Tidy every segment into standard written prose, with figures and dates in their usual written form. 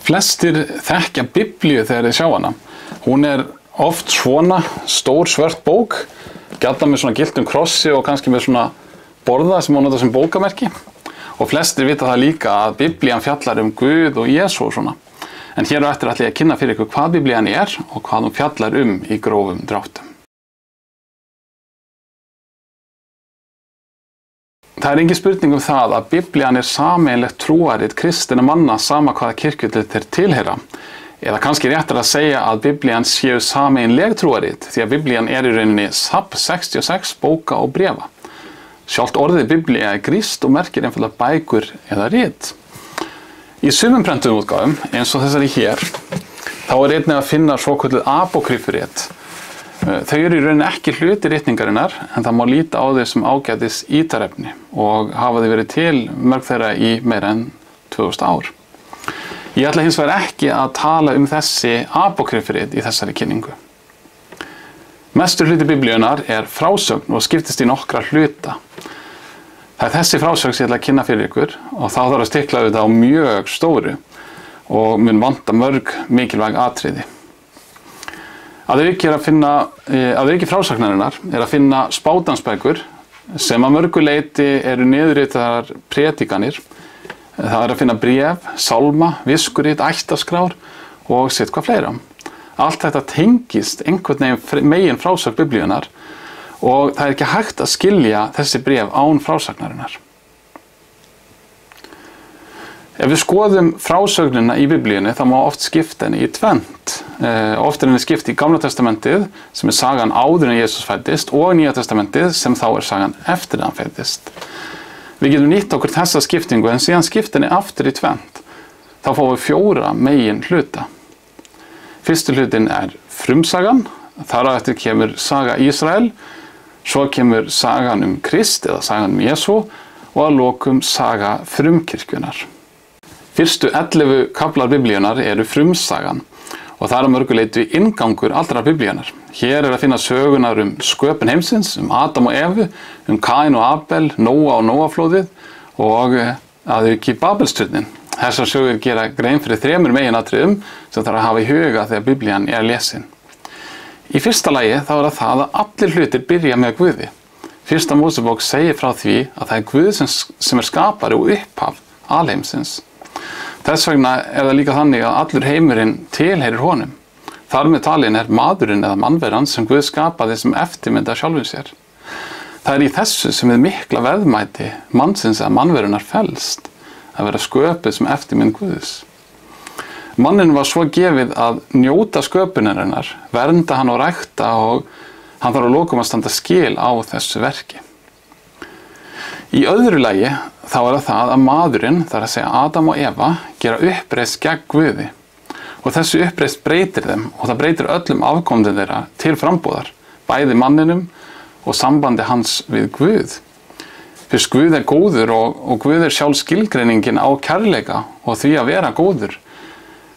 Flestir þekkja Biblíu þegar þeir sjá hana. Hún oft svona stór svört bók, gjarnan með svona gylltum krossi og kannski með svona borða sem hún notar sem bókamerki. Og flestir vita það líka að Biblían fjallar Guð og Jesú og svona. En hér á eftir ætla ég að kynna fyrir ykkur hvað Biblían og hvað hún fjallar í grófum dráttum. Það engin spurning það að Biblían sameiginlegt trúarit kristinna manna sama hvaða kirkjulit þeir tilheyra. Eða kannski réttar að segja að Biblían séu sameiginleg trúarit því að Biblían í rauninni safn 66 bóka og bréfa. Sjálft orðið Biblía grískt og merkir einfaldlega bækur eða rit. Í sumum prentuðum útgáfum, eins og þessari hér, þá einnig að finna svokölluð apókrýfurit. Þau í rauninni ekki hluti ritningarinnar, en það má líta á þau sem ágætis ítarefni og hafa þau verið til mörg þeirra í meira en 2000 ár. Ég ætla hins vegar ekki að tala þessi apókrýfurit í þessari kynningu. Mestur hluti Biblíunnar frásögn og skiptist í nokkra hluta. Það þessi frásögn sem ég ætla að kynna fyrir ykkur og þá þarf að stikla á mjög stóru og mun vanta mörg mikilvæg atriði. Að auki frásagnarinnar að finna spátansbækur sem að mörgu leyti niðurritaðar prédikanir. Það að finna bréf, sálma, viskurit, ættaskrár og sitthvað fleira. Allt þetta tengist einhvern veginn megin frásögn Biblíunnar og það ekki hægt að skilja þessi bréf án frásagnarinnar. Ef við skoðum frásögnina í Biblíunni þá má oft skipta henni í tvennt. Oft henni skipt í Gamla testamentið sem sagan áður en Jesús fæddist og Nýja testamentið sem þá sagan eftir að hann fæddist. Við getum nýtt okkur þessa skiptingu en síðan skipt henni aftur í tvennt. Þá fáum við 4 megin hluta. Fyrsti hlutin frumsagan, þar á eftir kemur saga Ísrael, svo kemur sagan Krist eða sagan Jesú og að lokum saga frumkirkjunnar. Fyrstu 11 kaflar Biblíunnar frumsagan og það að mörgu leyti inngangur allra Biblíunnar. Hér að finna sögunar sköpun heimsins, Adam og Evu, Kain og Abel, Nóa og Nóaflóðið og að auki Babelsturnin. Þessar sögur gera grein fyrir 3 meginatriðum sem þarf að hafa í huga þegar Biblían lesin. Í fyrsta lagi þá það að allir hlutir byrja með Guði. Fyrsta Mósebók segir frá því að það Guð sem skapari og upphaf alheimsins. Þess vegna það líka þannig að allur heimurinn tilheyrir honum. Þar með talin maðurinn eða mannveran sem Guð skapaði sem eftirmynd af sjálfum sér. Það í þessu sem mikla verðmæti mannsins eða mannverunar felst, að vera sköpuð sem eftirmynd Guðs. Manninum var svo gefið að njóta sköpunarinnar, vernda hann og rækta og hann þarf að lokum að standa skil á þessu verki. Í öðru lagi þá það að maðurinn, þar að segja Adam og Eva, gera uppreisn gegn Guði. Og þessu uppreisn breytir þeim og það breytir öllum afkomendum þeirra til frambúðar, bæði manninum og sambandi hans við Guð. Fyrst Guð góður og Guð sjálf skilgreiningin á kærleika og því að vera góður,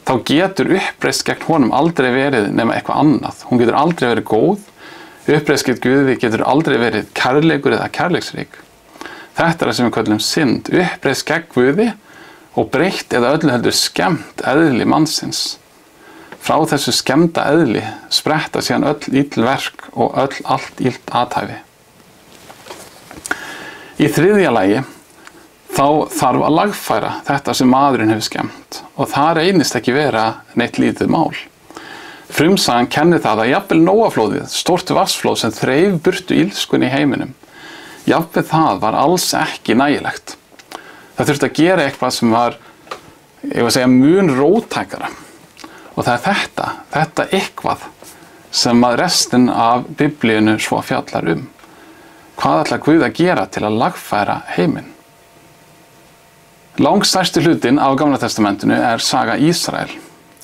þá getur uppreisn gegn honum aldrei verið nema eitthvað annað. Hún getur aldrei verið góð, uppreisn gegn Guði getur aldrei verið kærleikur eða kærleiksrík. Þetta það sem við köllum synd, uppreisn gegn Guði og breytt eða öllu heldur skemmt eðli mannsins. Frá þessu skemmda eðli spretta síðan öll ill verk og allt illt athæfi. Í þriðja lagi þá þarf að lagfæra þetta sem maðurinn hefur skemmt og það reynist ekki vera neitt lítið mál. Frumsagan kennir það að jafnvel Nóaflóðið, stórt vatnsflóð sem þreif burtu illskunni í heiminum, jafnvel það var alls ekki nægilegt. Það þurfti að gera eitthvað sem var, mun róttækara. Og það þetta eitthvað sem að restin af Biblíunni svo fjallar Hvað ætlar Guð að gera til að lagfæra heiminn? Langstærsti hlutinn af Gamla testamentinu saga Ísrael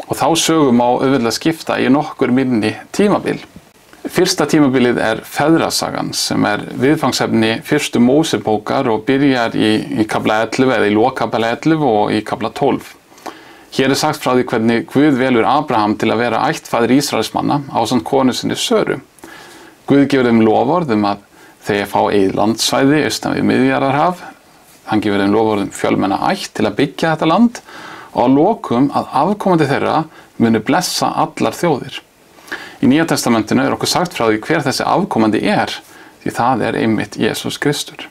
og þá sögu má auðvitað skipta í nokkur minni tímabil. Fyrsta tímabilið feðrasagan sem viðfangsefni fyrstu Mósebókar og byrjar í kafla 11 eða í lokkafla 11 og í kafla 12. Hér sagt frá því hvernig Guð velur Abraham til að vera ættfaðir Ísraelsmanna ásamt konu sinni Söru. Guð gefur þeim loforð að þeir fá eigið landsvæði austan við Miðjarðarhaf. Hann gefur þeim loforð fjölmenna ætt til að byggja þetta land og að lokum að afkomandi þeirra muni blessa allar þjóðir. Í Nýja testamentinu okkur sagt frá því hver þessi afkomandi því það einmitt Jesús Kristur.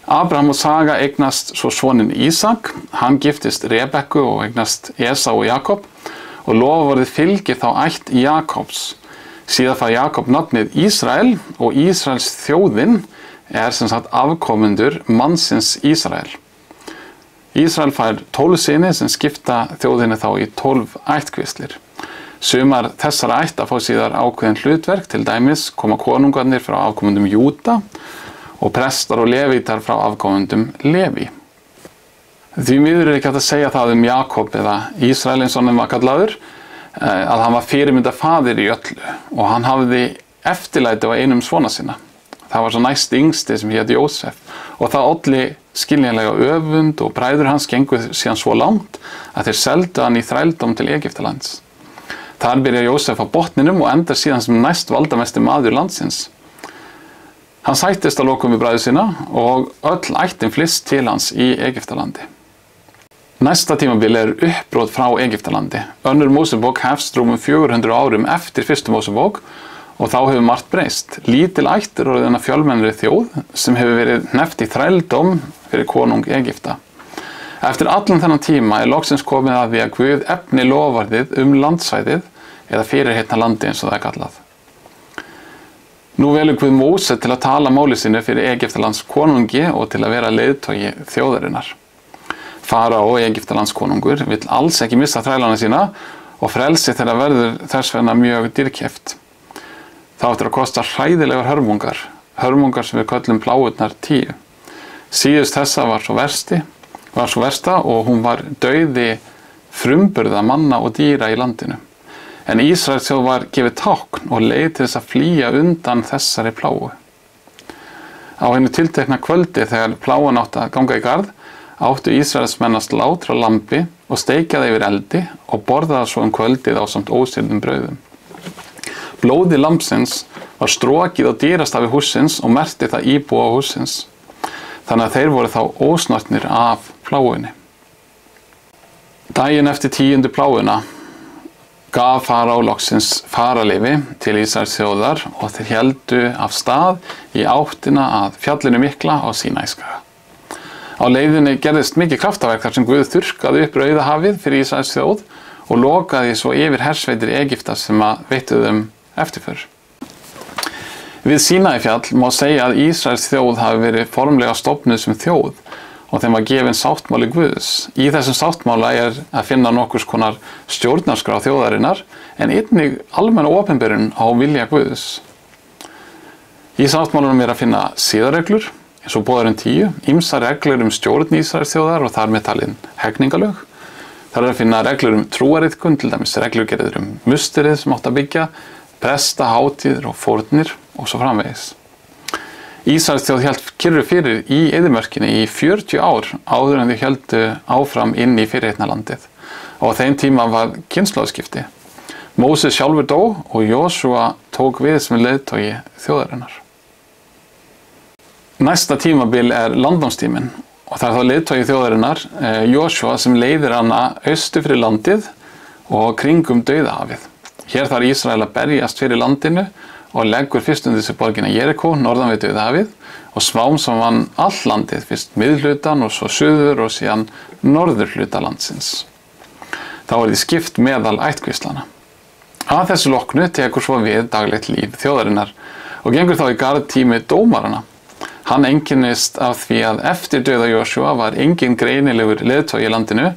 Abraham og Saga eignast svo soninn Ísak, hann giftist Rebekku og eignast Esau og Jakob og lofaorðið fylgir þá ætt Jakobs. Síðan fær Jakob nafnið Ísrael og Ísraels þjóðin sem sagt afkomendur mannsins Ísrael. Ísrael fær 12 syni sem skipta þjóðinni þá í 12 ættkvíslir. Sumar þessara ætta fá síðar ákveðin hlutverk, til dæmis koma konungarnir frá afkomendum Júda og prestar og levítar frá afkomendum Leví. Því miður ekki hægt að segja það Jakob eða Ísrael eins og hann var kallaður, að hann var fyrirmyndarfaðir í öllu og hann hafði eftirlæti á einum svona sinna. Það var svo næst yngsti sem hét Jósef og það olli skiljanlega öfund og bræður hans gengu síðan svo langt að þeir seldu hann í þrældóm til Egyptalands. Þar byrjar Jósef á botninum og endar síðan sem næst valdamesti maður landsins. Hann sættist að lokum við bræður sína og öll ættin flyst til hans í Egyptalandi. Næsta tímabil uppbrot frá Egyptalandi. Önnur Mósebók hefst rúmum 400 árum eftir fyrstu Mósebók og þá hefur margt breyst. Lítil ætt orðin að fjölmennri þjóð sem hefur verið hneppt í þrældóm fyrir konung Egypta. Eftir allan þennan tíma loksins komið að því að Guð efni loforðið landsvæðið eða fyrirheitna landi eins og það kallað. Nú velur Guð Móse til að tala máli sínu fyrir Egyptalands konungi og til að vera leiðtogi þjóðarinnar. Faraó Egyptalands konungur vill alls ekki missa þrælana sína og frelsi þeirra verður þess vegna mjög dýrkeypt. Það áttur að kosta hræðilegar hörmungar sem við köllum plágurnar 10. Síðust þessa var svo versta og hún var dauði frumburða manna og dýra í landinu. En Ísraels þjóð var gefið tákn og leið til þess að flýja undan þessari plágu. Á hinu tiltekna kvöldi þegar plágan átti að ganga í garð, áttu Ísraelsmenn að slátra lambi og steikja það yfir eldi og borða það svo kvöldið ásamt ósýrðum brauðum. Blóði lambsins var strokið á dýrastafi hússins og merkti það íbúa hússins. Þannig að þeir voru þá ósnortnir af plágunni. Daginn eftir 10. pláguna gaf Faraó loksins faraleyfi til Ísraels þjóðar og þeir héldu af stað í áttina að fjallinu mikla á Sínæskaga. Á leiðinni gerðist mikið kraftaverk þar sem Guð þurrkaði upp Rauðahafið fyrir Ísraels þjóð og lokaði svo yfir hersveitir Egypta sem veittu þeim eftirför. Við Sínaífjall má segja að Ísraels þjóð hafi verið formlega stofnuð sem þjóð og þeim var gefinn sáttmáli Guðs. Í þessum sáttmála að finna nokkurs konar stjórnarskrá þjóðarinnar en einnig almenna opinberun á vilja Guðs. Í sáttmálanum að finna siðareglur, eins og boðarinn 10, ýmsar reglur stjórn Ísraels þjóðar og þar með talin hegningalög. Þar að finna reglur trúariðkun, til dæmis reglugerðir musterið sem átt að byggja, presta, hátíðir og fórnir og svo framvegis. Ísraels þjóð hélt kyrru fyrir í eyðimörkinni í 40 ár áður en þau héldu áfram inn í fyrirheitna landið og á þeim tíma var kynslóðskipti. Móses sjálfur dó og Jósúa tók við sem leiðtogi þjóðarinnar. Næsta tímabil landnámstíminn og það þá leiðtogi þjóðarinnar Jósúa sem leiðir hana austur fyrir landið og kringum Dauðahafið. Hér þarf Ísrael að berjast fyrir landinu og leggur fyrst undir sig borgina Jerikó norðan við Dauðahafið og smám saman all landið, fyrst miðhlutan og svo suður og síðan norðurhluta landsins. Þá því skipt meðal ættkvíslana. Að þessu loknu tekur svo við daglegt líf þjóðarinnar og gengur þá í garð tími dómarana. Hann einkennist af því að eftir dauða Jósúa var engin greinilegur leiðtogi í landinu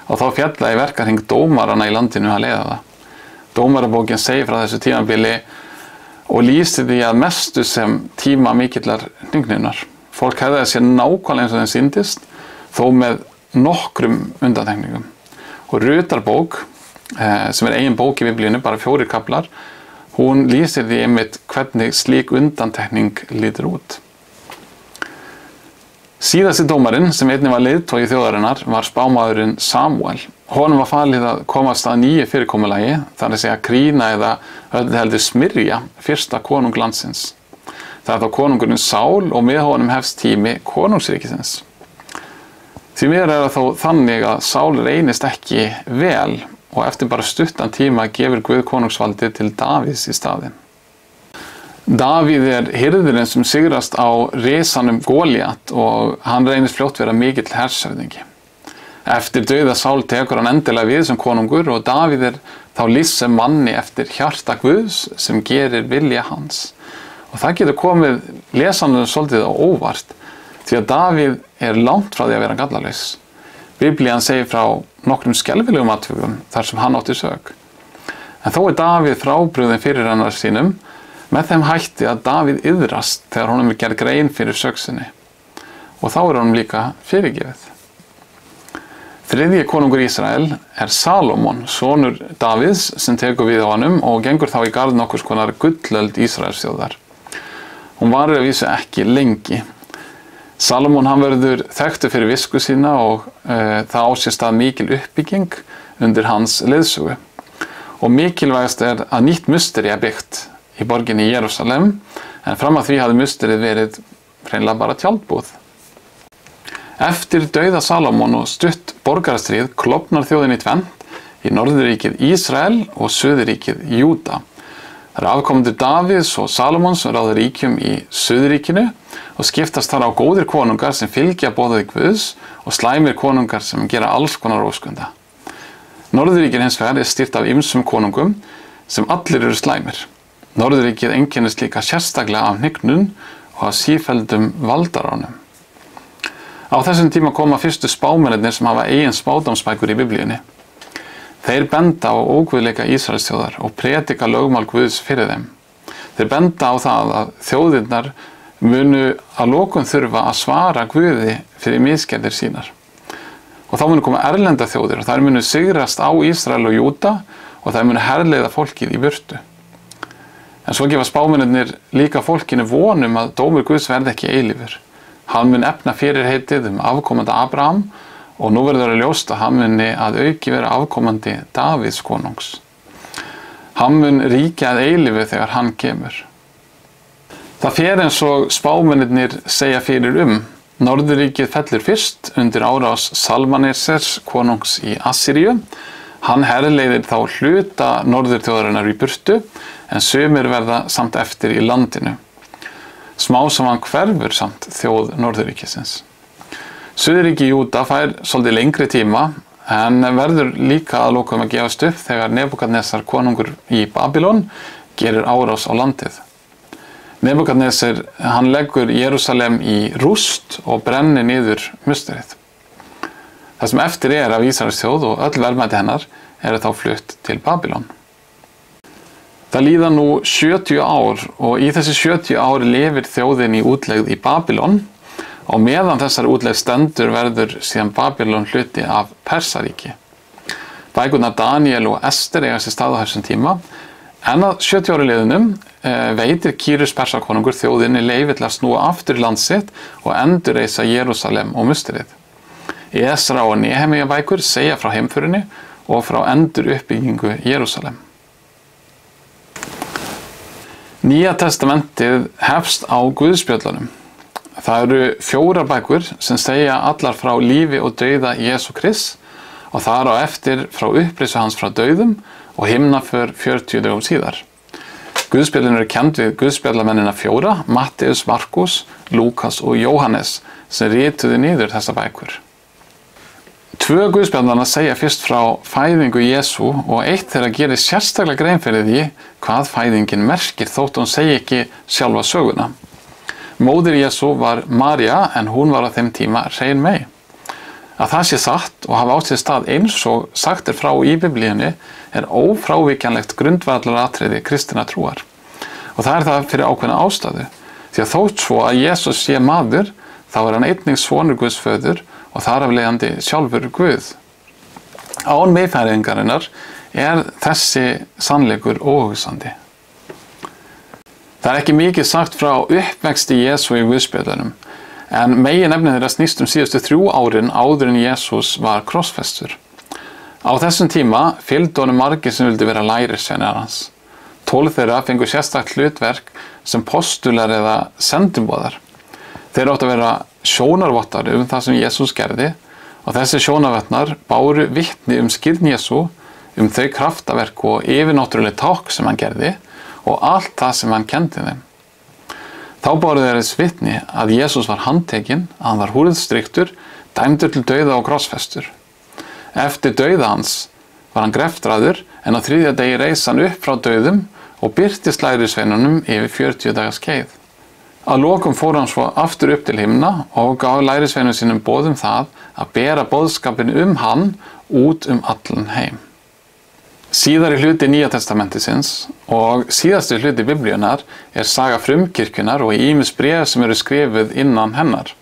og þá féll í verkahring dómarana í landinu að leiða það. Dómarabókin segir frá þessu tímabili og lýsir því að mestu sem tíma mikillar hnignunnar. Fólk hefði sér nákvæmlega eins og þeim sýndist, þó með nokkrum undantekningum. Og Rutarbók, sem eigin bók í Biblíunni, bara 4 kaflar, hún lýsir því einmitt hvernig slík undantekning lítur út. Síðasti dómarinn, sem einnig var leiðtogi þjóðarinnar, var spámaðurinn Samúel. Honum var falið að komast að nýju fyrirkomulagi, þar að segja krýna eða heldur smyrja fyrsta konung landsins. Það þá konungurinn Sál og með honum hefst tími konungsríkisins. Því mér það þó þannig að Sál reynist ekki vel og eftir bara stuttan tíma gefur Guð konungsvaldið til Davíðs í staðinn. Davíð hirðirinn sem sigrast á risanum Góliat og hann reynist fljótt vera mikill hershöfðingi. Eftir dauða Sál tekur hann endilega við sem konungur og Davíð þá lýst sem manni eftir hjarta Guðs sem gerir vilja hans. Og það getur komið lesanum svolítið á óvart því að Davíð langt frá því að vera gallalaus. Biblían segir frá nokkrum skelfilegum atvikum þar sem hann átti sök. En þó Davíð frábrugðinn fyrir hennar sínum með þeim hætti að Davíð iðrast þegar honum gerð grein fyrir sök sinni. Og þá honum líka fyrirgefið. Þriðji konungur Ísrael Salómon, sonur Davíðs sem tekur við á honum og gengur þá í garð nokkurs konar gullöld Ísraelsþjóðar. Hún var að vísu ekki lengi. Salómon hann verður þekktur fyrir visku sína og það á sér stað mikil uppbygging undir hans leiðsögu. Og mikilvægast að nýtt musteri byggt í borginni Jerúsalem, en fram að því hafði musterið verið hreinlega bara tjaldbúð. Eftir dauða Salómon og stutt borgarastríð klofnar þjóðin í tvennt, í norðurríkið Ísrael og suðurríkið Júda. Það afkomendur Davíðs og Salómons sem ráða ríkjum í suðurríkinu og skiptast þar á góðir konungar sem fylgja boðaði Guðs og slæmir konungar sem gera alls konar óskunda. Norðurríkið hins vegar stýrt af ýmsum konungum sem allir eru slæmir. Norðurríkið einkennist líka sérstaklega af hnignun og af sífelldum valdaránum. Á þessum tíma koma fyrstu spámennirnir sem hafa eigin spádómsbækur í Biblíunni. Þeir benda á óguðleika Ísraelsþjóðar og predika lögmál Guðs fyrir þeim. Þeir benda á það að þjóðirnar munu að lokum þurfa að svara Guði fyrir misgerðir sínar. Og þá munu koma erlenda þjóðir og þær munu sigrast á Ísrael og Júda og þær munu herleiða fólkið í burtu. En svo gefa spámennirnir líka fólkinu vonum að dómur Guðs verði ekki eilífur. Hann mun efna fyrirheitið afkomanda Abraham og nú verður að ljóst að hann muni að auki vera afkomandi Davíðs konungs. Hann mun ríkja að eilífu þegar hann kemur. Það fer eins og spámennirnir segja fyrir Norðurríkið fellur fyrst undir árás Salmanesers konungs í Assýríu. Hann herleiðir þá hluta norðurþjóðarinnar í burtu en sumir verða samt eftir í landinu. Smá saman hverfur samt þjóð Norðurríkisins. Suðurríki Júda fær svolítið lengri tíma en verður líka að lokum að gefast upp þegar Nebúkadnesar konungur í Babylon gerir árás á landið. Nebúkadnesar hann leggur Jerúsalem í rúst og brennir niður musterið. Það sem eftir af Ísraelsþjóð og öll verðmæti hennar þá flutt til Babylon. Það líða nú 70 ár og í þessi 70 ár lifir þjóðin í útlegð í Babylon og meðan þessari útlegð stendur verður síðan Babylon hluti af Persaríki. Bækurnar Daniel og Ester eiga sér stað á þessum tíma, en að 70 ári liðnum veitir Kýrus Persakonungur þjóðinni leyfi til að snúa aftur í land sitt og endurreisa Jerúsalem og musterið. Esra og Nehemía bækur segja frá heimförinni og frá enduruppbyggingu Jerúsalem. Nýja testamentið hefst á Guðspjöllunum. Það eru 4 bækur sem segja allar frá lífi og dauða Jesú Krists og þar á eftir frá upprisu hans frá dauðum og himnaför 40 dögum síðar. Guðspjöllin eru kennd við guðspjallamennina 4, Matteus, Markus, Lúkas og Jóhannes sem rituðu niður þessa bækur. 2 guðspjallanna segja fyrst frá fæðingu Jesú og eitt þeirra gerir sérstaklega grein fyrir því hvað fæðingin merkir þótt hún segi ekki sjálfa söguna. Móðir Jesú var María en hún var á þeim tíma hrein mey. Að það sé satt og hafa átt sér stað eins og sagt frá í Biblíunni ófrávíkjanlegt grundvallaratriði kristinnar trúar. Og það það fyrir ákveðna ástæðu. Því að þótt svo að Jesús sé maður, þá hann einnig sonur Guðs föður og þar af leiðandi sjálfur Guð. Án meðfæðingarinnar þessi sannleikur óhugsandi. Það ekki mikið sagt frá uppvexti Jesú í Guðspjöllunum, en meginefnið þeirra snýst síðustu 3 árin áður en Jesús var krossfestur. Á þessum tíma fylgdu honum margir sem vildu vera lærisveinar hans. 12 þeirra fengu sérstakt hlutverk sem postular eða sendumboðar. Þeir áttu að vera sjónarvottar það sem Jesús gerði og þessi sjónarvottar báru vitni skírn Jesú, þau kraftaverk og yfirnáttúruleg tákn sem hann gerði og allt það sem hann kenndi þeim. Þá báru þeir þess vitni að Jesús var handtekinn, að hann var húrðstryktur, dæmdur til dauða og krossfestur. Eftir dauða hans var hann greftraður, en á 3. degi reis hann upp frá dauðum og birtist lærisveinunum yfir 40 daga skeið. Að lokum fór hann svo aftur upp til himna og gaf lærisveinum sínum boð það að bera boðskapinn hann út allan heim. Síðari hluti Nýja testamentisins og síðasti hluti Biblíunnar saga frumkirkjunnar og ýmis bréf sem eru skrifuð innan hennar.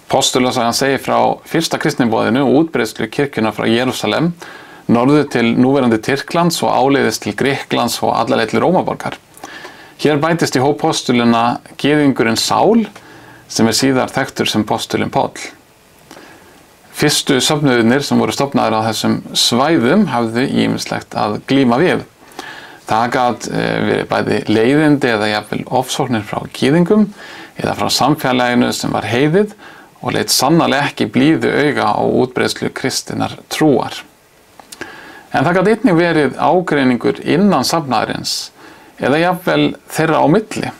Postulasagan segir frá fyrsta kristniboðinu og útbreiðslu kirkjunnar frá Jerúsalem, norður til núverandi Tyrklands og áleiðis til Grikklands og alla leið til Rómaborgar. Hér bætist í hóp postulina gyðingurinn Sál, sem síðar þekktur sem postulinn Páll. Fyrstu söfnuðirnir sem voru stofnaðir á þessum svæðum hafðu ýmislegt að glíma við. Það gat verið bæði leiðindi eða jafnvel ofsóknir frá gyðingum eða frá samfélaginu sem var heiðið og leit sannarlega ekki blíðu auga á útbreiðslu kristinnar trúar. En það gat einnig verið ágreiningur innan safnaðarins eða jafnvel þeirra á milli.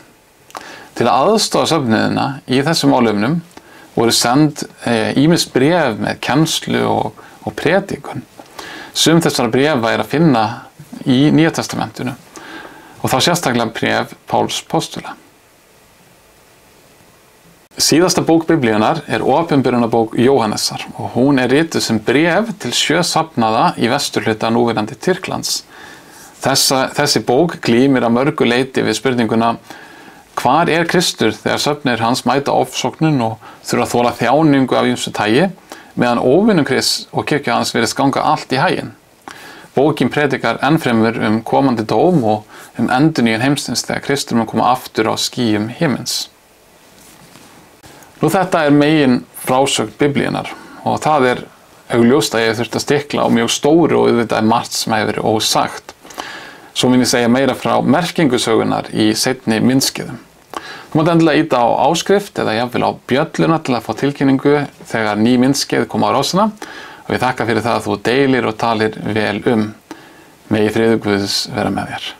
Til að aðstoða söfnuðina í þessum málefnum voru send ýmis bréf með kennslu og predikun. Sum þessara bréfa að finna í Nýja testamentinu og þá sérstaklega bréf Páls postula. Síðasta bók Biblíunnar Opinberunarbók Jóhannesar og hún rituð sem bréf til 7 safnaða í vesturhluta núverandi Tyrklands. Þessi bók glímir að mörgu leyti við spurninguna: hvar Kristur þegar söfnir hans mæta ofsóknun og þurfa að þola þjáningu af ýmsu tagi, meðan óvinum Krists og kirkja hans virðist ganga allt í haginn? Bókin predikar ennfremur komandi dóm og endurnýjun heimsins þegar Kristur mun koma aftur á skýjum himins. Nú þetta megin frásögn Biblíunnar og það augljóst að ég þurfti að stikla á mjög stóru og auðvitað margt sem hefur verið ósagt. Svo mun ég segja meira frá merkingu sögunnar í seinni myndskeiðum. Þú mátt endilega íta á áskrift eða jafnvel á bjölluna til að fá tilkynningu þegar ný myndskeið koma á rásina og ég þakka fyrir það að þú deilir og talir vel Megi friður Guðs vera með þér.